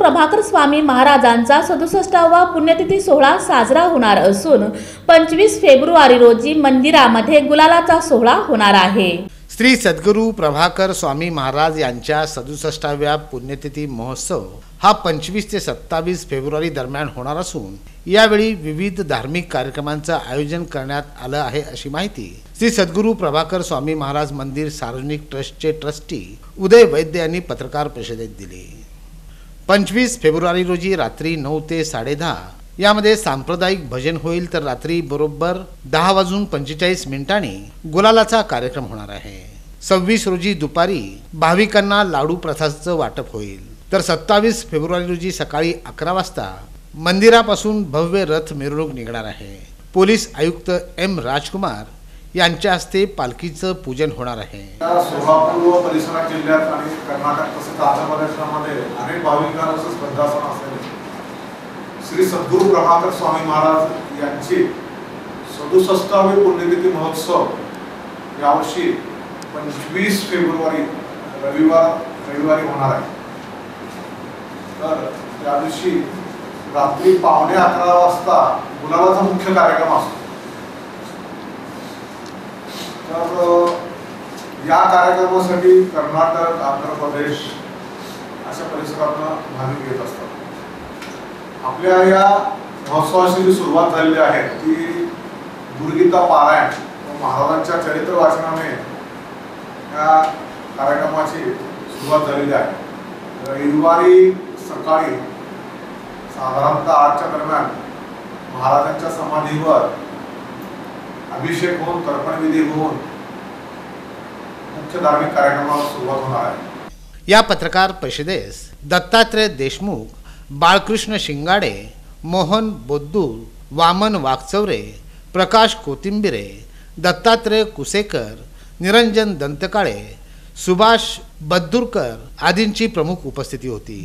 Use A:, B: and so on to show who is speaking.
A: प्रभाकर स्वामी महाराजांचा 67वा पुण्यतिथी सोहळा साजरा होणार असून 25 फेब्रुवारी रोजी मंदिरामध्ये गुलालाचा सोहळा होणार आहे।
B: श्री सद्गुरू प्रभाकर स्वामी महाराज यांच्या 67व्या पुण्यतिथी महोत्सव हा 25 ते 27 फेब्रुवारी दरम्यान होणार असून यावेळी विविध धार्मिक कार्यक्रमांचं आयोजन करण्यात आलं आहे अशी माहिती श्री सद्गुरू प्रभाकर स्वामी महाराज मंदिर सार्वजनिक ट्रस्टचे ट्रस्टी उदय वैद्य यांनी पत्रकार परिषदेत दिली। 25 फेब्रुवारी रोजी रात्री 9 ते 10:30 यामध्ये सांप्रदायिक भजन होईल, तर रात्री बरोबर 10:45 गुलालाचा कार्यक्रम होणार आहे। 26 रोजी दुपारी भाविकांना लाडू प्रसादाचं वाटप होईल, तर 27 फेब्रुवारी रोजी सकाळी 11 वाजता मंदिरापासून भव्य रथ मिरवणूक निघणार आहे। पोलीस आयुक्त एम राजकुमार यांच्या हस्ते पालखीचं पूजन होणार आहे।
C: सोलापूर व परिसरात जिल्ह्यात आणि कर्नाटक तसेच आंध्र प्रदेशामध्ये अनेक भाविकांचं श्रद्धास्थान असलेले श्री सद्गुरू प्रभाकर स्वामी महाराज यांची 67वी पुण्यतिथी महोत्सव यावर्षी 25 फेब्रुवारी रविवारी होणार आहे। तर त्या दिवशी रात्री 11:15 वाजता गुलालाचा मुख्य कार्यक्रम असतो। तर या कार्यक्रमासाठी कर्नाटक, आंध्र प्रदेश अशा परिसरातून भाविक येत असतात। आपल्या या महोत्सवाची जी सुरुवात झालेली आहे ती गुरुगीता पारायण व महाराजांच्या चरित्र वाचनाने या कार्यक्रमाची सुरुवात झालेली आहे। रविवारी सकाळी साधारणतः 8च्या दरम्यान महाराजांच्या समाधीवर अभिषेक होऊन तर्पणविधी होऊन मुख्य धार्मिक कार्यक्रमाला सुरुवात होणार आहे।
B: या पत्रकार परिषदेस दत्तात्रय देशमुख, बाळकृष्ण शिंगाडे, मोहन बोद्दूर, वामन वाघचौरे, प्रकाश कोथिंबिरे, दत्तात्रय कुसेकर, निरंजन दंतकाळे, सुभाष बद्दुरकर आदींची प्रमुख उपस्थिती होती।